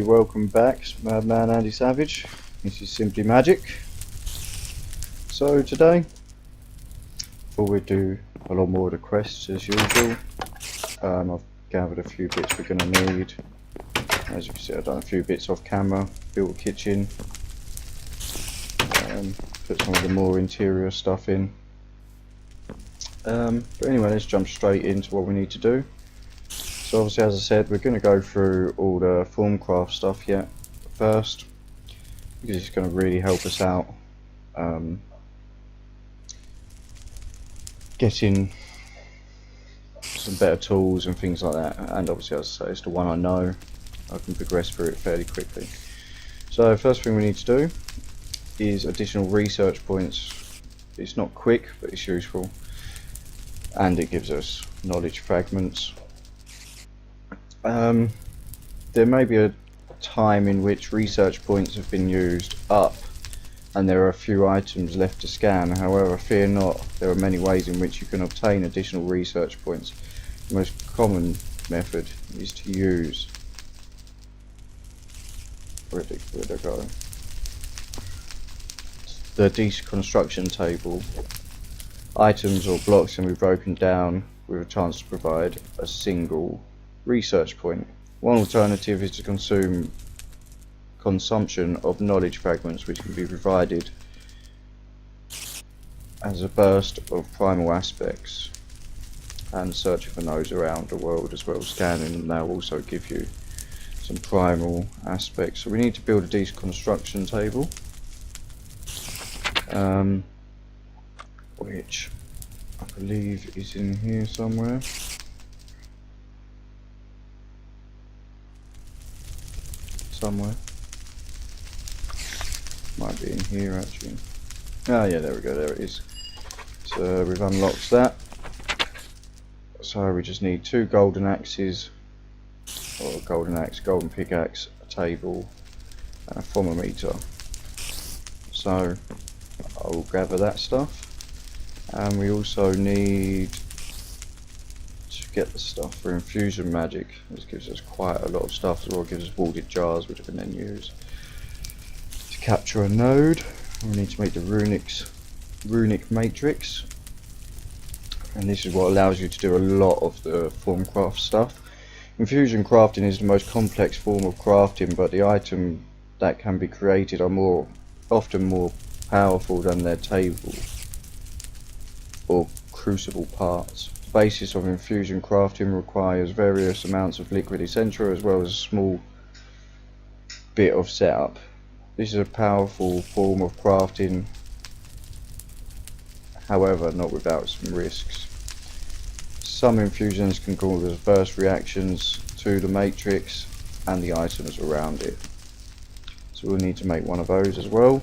welcome back, Madman Andy Savage. This is Simply Magic. So today, before we do a lot more of the quests as usual, I've gathered a few bits we're going to need. As you can see, I've done a few bits off camera, built a kitchen, put some of the more interior stuff in. But anyway, let's jump straight into what we need to do. So obviously, as I said, we're going to go through all the Formcraft stuff yet first, because it's going to really help us out getting some better tools and things like that. And obviously, as I say, it's the one I know. I can progress through it fairly quickly. So first thing we need to do is additional research points. It's not quick, but it's useful, and it gives us knowledge fragments. There may be a time in which research points have been used up and there are a few items left to scan. However, fear not, there are many ways in which you can obtain additional research points. The most common method is to use... where'd I go? The deconstruction table. Items or blocks can be broken down with a chance to provide a single research point. One alternative is to consumption of knowledge fragments, which can be provided as a burst of primal aspects, and searching for those around the world as well. Scanning and they'll also give you some primal aspects. So we need to build a deconstruction table, which I believe is in here somewhere. Might be in here actually. Ah yeah, there we go, there it is. So we've unlocked that. So we just need 2 golden axes, or golden axe, golden pickaxe, a table and a thermometer. So I'll gather that stuff, and we also need to get the stuff for infusion magic. This gives us quite a lot of stuff as well. It gives us warded jars which we can then use to capture a node. We need to make the runic matrix, and this is what allows you to do a lot of the Formcraft stuff. Infusion crafting is the most complex form of crafting, but the items that can be created are often more powerful than their table or crucible parts. The basis of infusion crafting requires various amounts of liquid essentia as well as a small bit of setup. This is a powerful form of crafting, however not without some risks. Some infusions can cause adverse reactions to the matrix and the items around it, so we'll need to make one of those as well.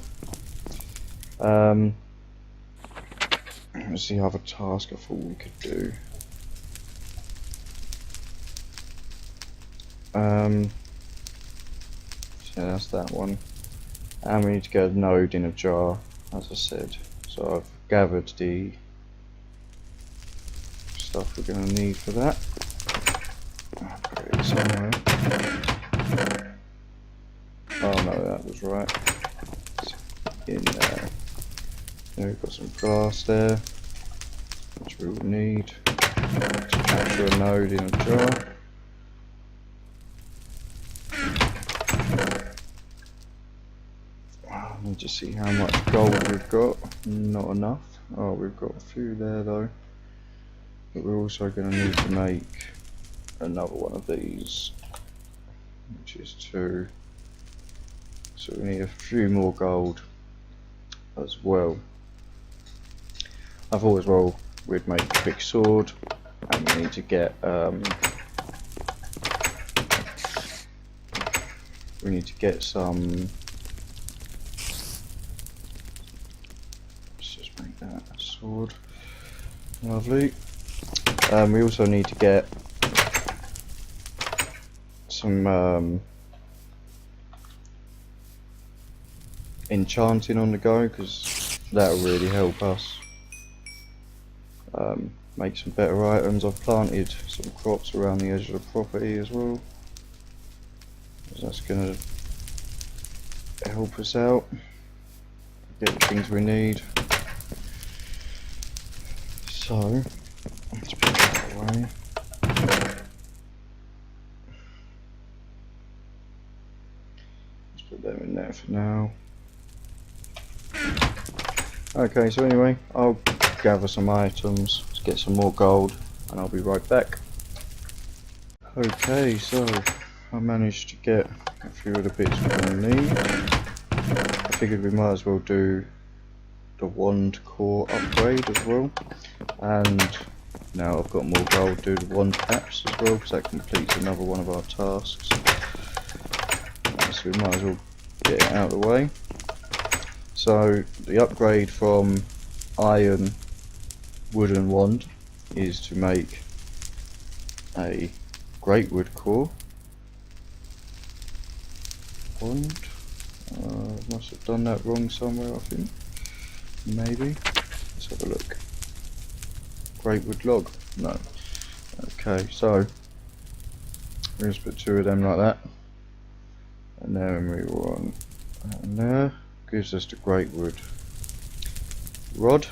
Let's see, other task I thought we could do. So that's that one, and we need to get a node in a jar, as I said. So I've gathered the stuff we're going to need for that. I'll put it somewhere. Oh no, that was right. It's in there. There we've got some glass there, which we will need to capture a node in a jar. I need to see how much gold we've got. Not enough. Oh, we've got a few there though. But we're also going to need to make another one of these, which is 2. So we need a few more gold as well. I thought as well we'd make a quick sword, and we need to get some. Let's just make that a sword. Lovely. We also need to get some enchanting on the go, because that will really help us make some better items. I've planted some crops around the edge of the property as well. because that's going to help us out get the things we need. So let's put that away. Let's put them in there for now. Okay, so anyway, I'll gather some items, let's get some more gold, and I'll be right back. Okay, so I managed to get a few of the bits we're going to need. I figured we might as well do the wand core upgrade as well, and now I've got more gold, do the wand caps as well, because that completes another one of our tasks. So we might as well get it out of the way. So the upgrade from iron wooden wand is to make a great wood core wand. Must have done that wrong somewhere, I think. Maybe. Let's have a look. Great wood log. No. Okay, so we'll just put two of them like that, and then we want that in there. Gives us the great wood rod.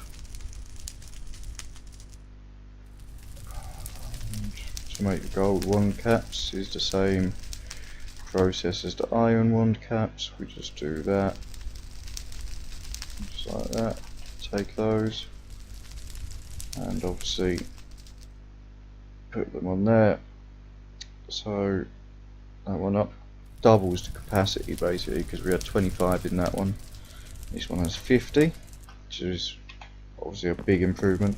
And to make the gold wand caps is the same process as the iron wand caps. We just do that, just like that. Take those and obviously put them on there. So that one up doubles the capacity basically, because we had 25 in that one. This one has 50, which is obviously a big improvement.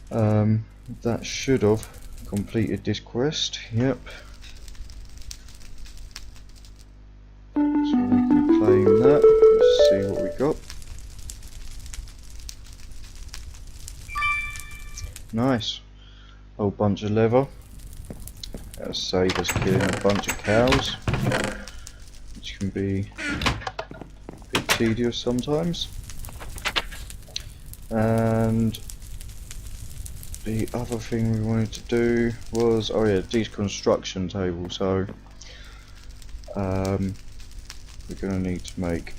That should have completed this quest. Yep. So we can claim that. Let's see what we got. Nice. Whole bunch of leather. That'll save us killing a bunch of cows, which can be tedious sometimes. And the other thing we wanted to do was, oh yeah, deconstruction table. So we're going to need to make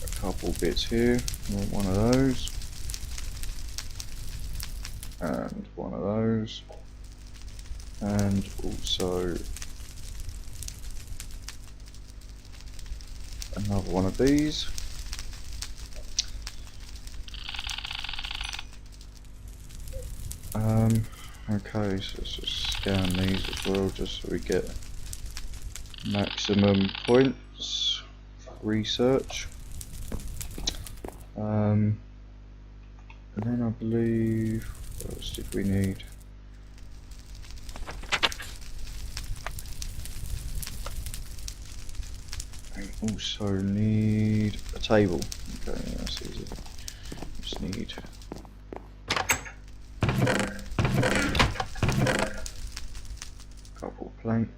a couple bits here. I want one of those and one of those, and also another one of these. Okay, so let's just scan these as well, just so we get maximum points for research. And then I believe, what else did we need? We also need a table. Okay, that's easy. Just need a couple planks.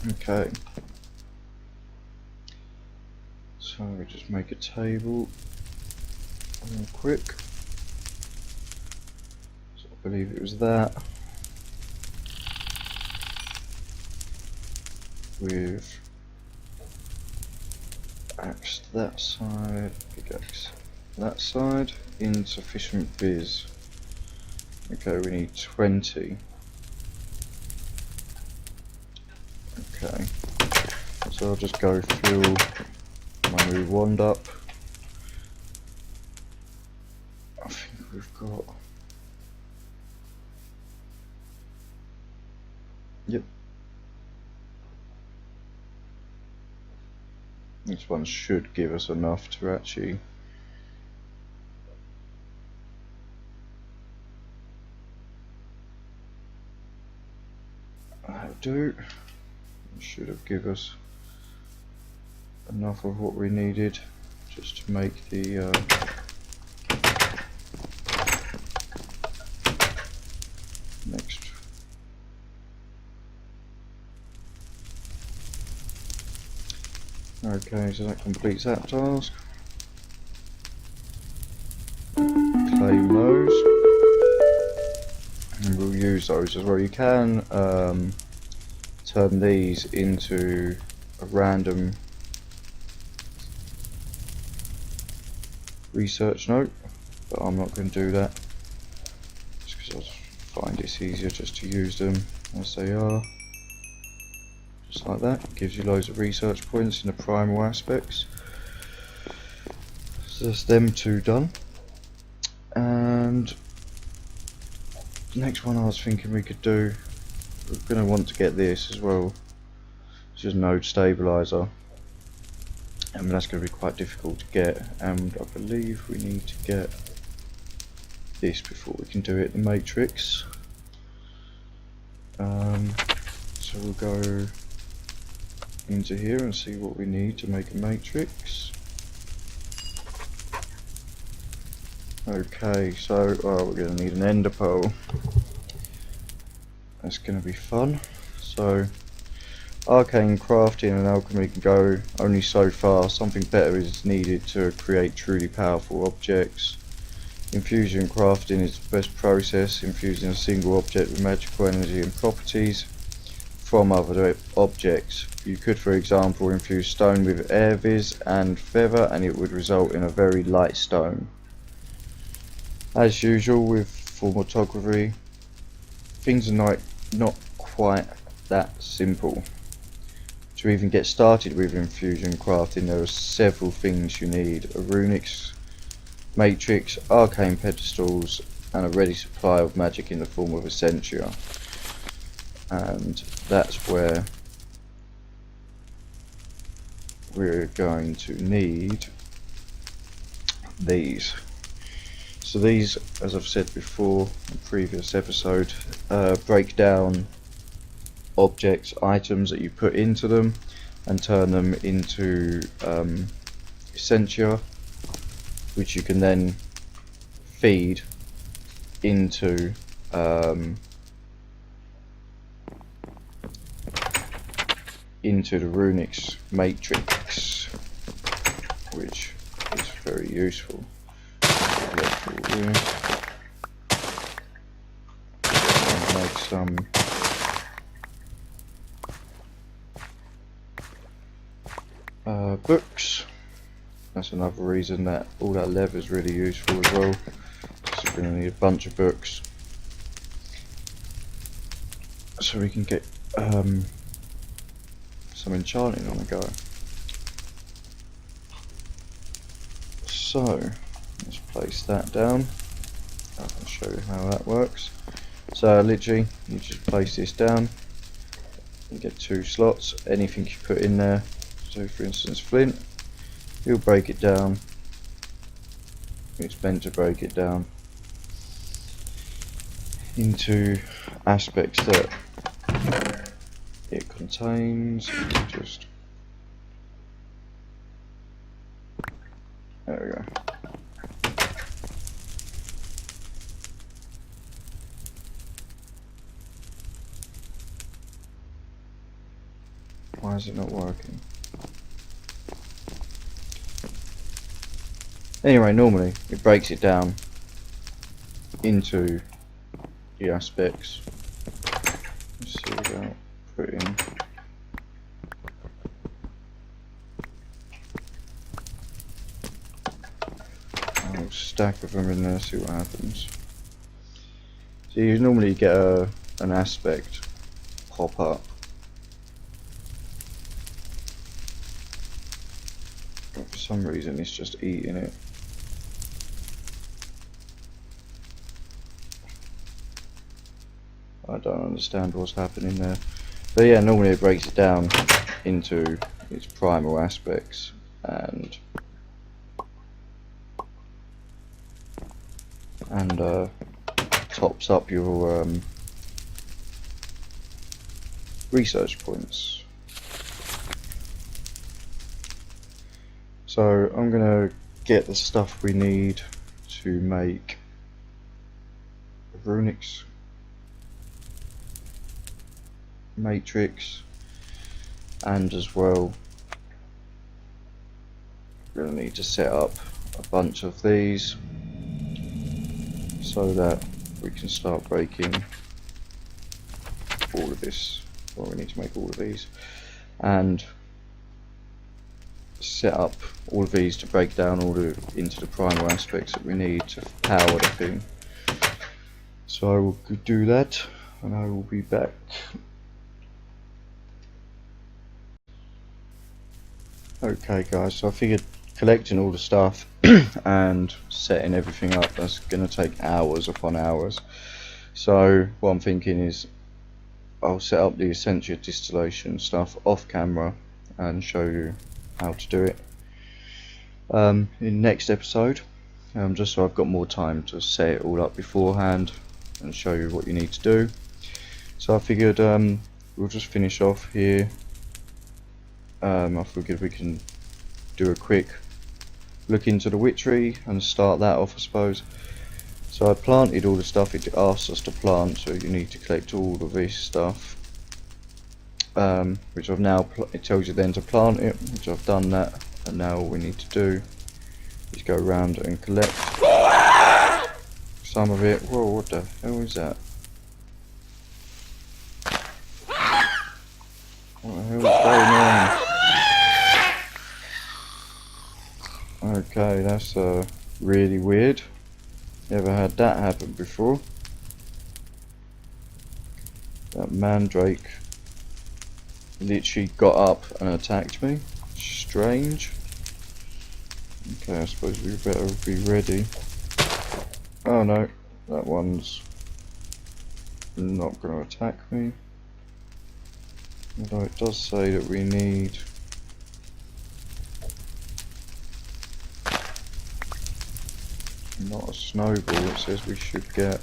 Okay. So we just make a table real quick. So I believe it was that. With axe that side, pickaxe that side, insufficient viz. Okay, we need 20. Okay, so I'll just go fill my new wand up. I think we've got, yep. This one should give us enough to actually do. It should have given us enough of what we needed just to make the next. Okay, so that completes that task. Claim those. use those as well. You can turn these into a random research note, but I'm not going to do that just because I find it's easier just to use them as they are, just like that. It gives you loads of research points in the primal aspects. So that's them two done. And the next one I was thinking we could do, we're going to want to get this as well, which is node stabilizer. And that's going to be quite difficult to get, and I believe we need to get this before we can do it in the matrix. So we'll go into here and see what we need to make a matrix. Okay, so we're going to need an ender pearl. That's going to be fun. So arcane crafting and alchemy can go only so far. Something better is needed to create truly powerful objects. Infusion crafting is the best process, infusing a single object with magical energy and properties from other objects. You could, for example, infuse stone with air vis and feather, and it would result in a very light stone. As usual with chromatography, things are not quite that simple. To even get started with infusion crafting, there are several things you need: a runics matrix, arcane pedestals, and a ready supply of magic in the form of essentia. And that's where we're going to need these. So these, as I've said before in a previous episode, break down objects, items that you put into them and turn them into essentia, which you can then feed into the runics matrix, which is very useful. Make some books. That's another reason that all that leather is really useful as well. So we're going to need a bunch of books so we can get some enchanting on the go. So let's place that down. I can show you how that works. So literally you just place this down, you get 2 slots. Anything you put in there, so for instance flint, you'll break it down. It's meant to break it down into aspects that it contains. Just there we go. Why is it not working? Anyway, normally it breaks it down into the aspects. Let's see without putting a whole stack of them in there, see what happens. So you normally get an aspect pop up. But for some reason it's just eating it. I don't understand what's happening there. But yeah, normally it breaks it down into its primal aspects and tops up your research points. So I'm gonna get the stuff we need to make a runics matrix, and as well we're going to need to set up a bunch of these so that we can start breaking all of this. Well, we need to make all of these and set up all of these to break down into the primal aspects that we need to power the thing. So I will do that and I will be back. Okay guys, so I figured collecting all the stuff and setting everything up, that's going to take hours upon hours. So what I'm thinking is I'll set up the Essentia distillation stuff off camera and show you how to do it in next episode, just so I've got more time to set it all up beforehand and show you what you need to do. So I figured we'll just finish off here. I figured we can do a quick look into the witchery and start that off, I suppose. So I planted all the stuff it asks us to plant, so you need to collect all of this stuff, which I've now, it tells you then to plant it, which I've done that, and now all we need to do is go around and collect some of it. Whoa, what the hell is that? What the hell is going on? Okay, that's really weird. Never had that happen before. That mandrake literally got up and attacked me. Strange. Okay, I suppose we better be ready. Oh no, that one's not going to attack me. Although it does say that we need not a snowball, it says we should get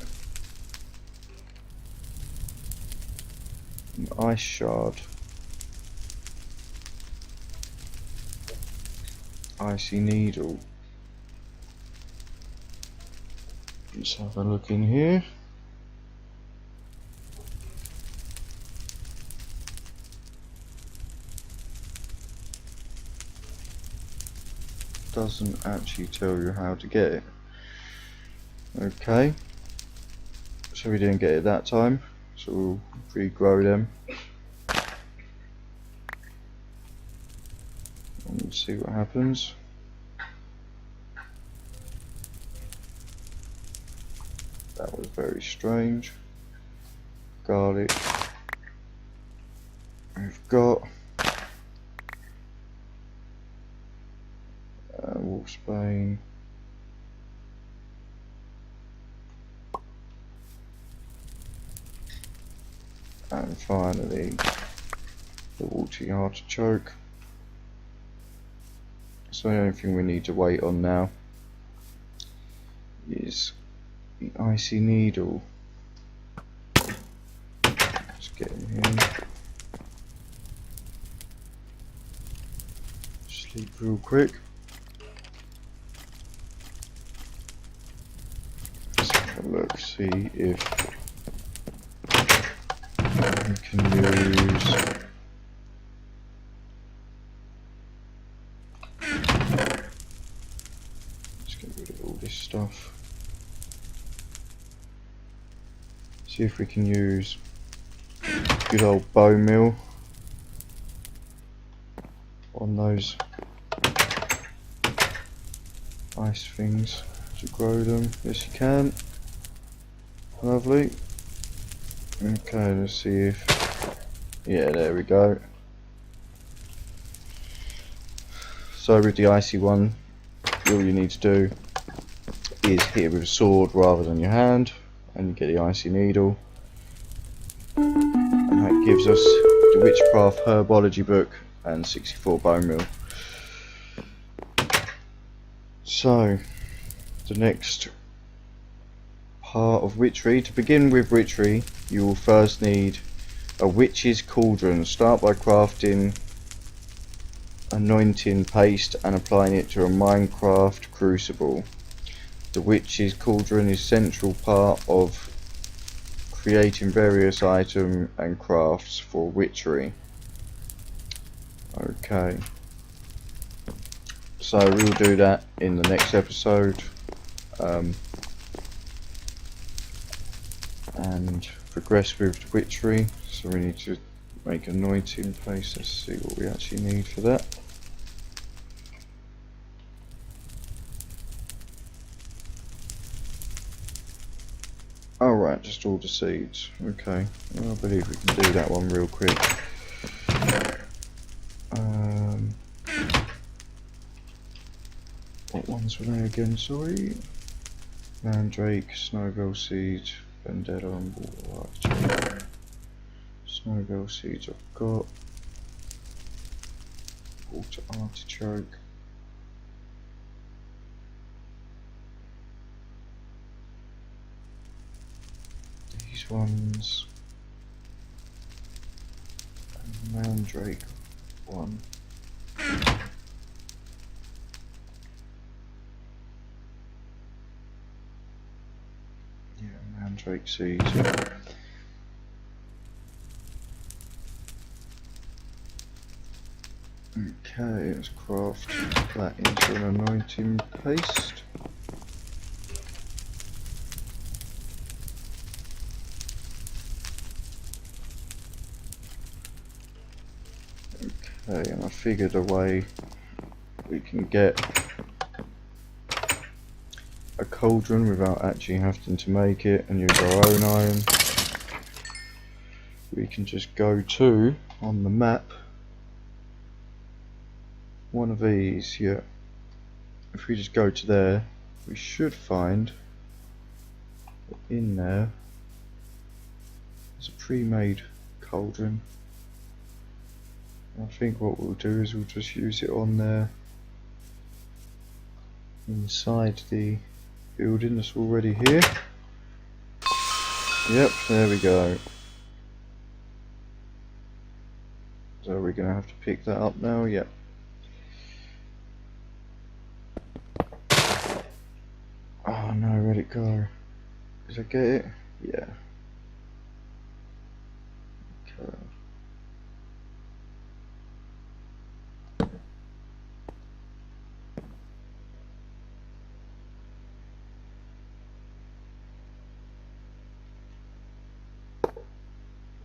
an ice shard. Icy needle. Let's have a look in here. Doesn't actually tell you how to get it. Okay, so we didn't get it that time, so we'll regrow them and see what happens. That was very strange. Garlic. We've got wolfsbane. And finally, the watery artichoke. So the only thing we need to wait on now is the icy needle. Let's get in here. Sleep real quick. Let's have a look, see if we can use let's get rid of all this stuff. See if we can use good old bone meal on those ice things to grow them. Yes, you can. Lovely. Okay, let's see if, yeah, there we go. So with the icy one, all you need to do is hit it with a sword rather than your hand, and you get the icy needle. And that gives us the Witchcraft Herbology book and 64 bone meal. So, the next part of witchery. To begin with witchery, you will first need a witch's cauldron. Start by crafting anointing paste and applying it to a Minecraft crucible. The witch's cauldron is central part of creating various items and crafts for witchery. Okay, so we'll do that in the next episode. And progress with witchery, so we need to make anointing paste. Let's see what we actually need for that. Alright, just all the seeds. Okay, well, I believe we can do that one real quick. What ones were they again, sorry? Mandrake, snowbell seed, vendetta and water artichoke. Snowbell seeds I've got. Water artichoke. These ones. And mandrake one. Yeah, mandrake seeds. Okay, let's craft that into an anointing paste. Okay, and I figured a way we can get a cauldron without actually having to make it and use our own iron. We can just go to, on the map, one of these, yeah. If we just go to there, we should find in there there's a pre-made cauldron. I think what we'll do is we'll just use it on there inside the building that's already here. Yep, there we go. So we're going to have to pick that up now, yep. Oh no, where'd it go? Did I get it? Yeah. Okay.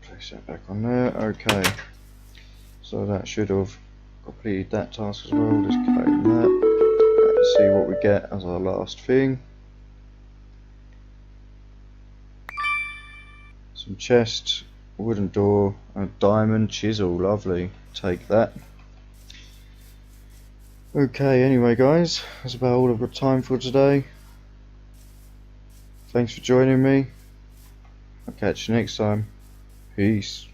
Place that back on there, okay. So that should have completed that task as well. Just claim that. Let's see what we get as our last thing. Some chests, wooden door, a diamond chisel, lovely. Take that. Okay, anyway guys, that's about all I've got time for today. Thanks for joining me. I'll catch you next time. Peace.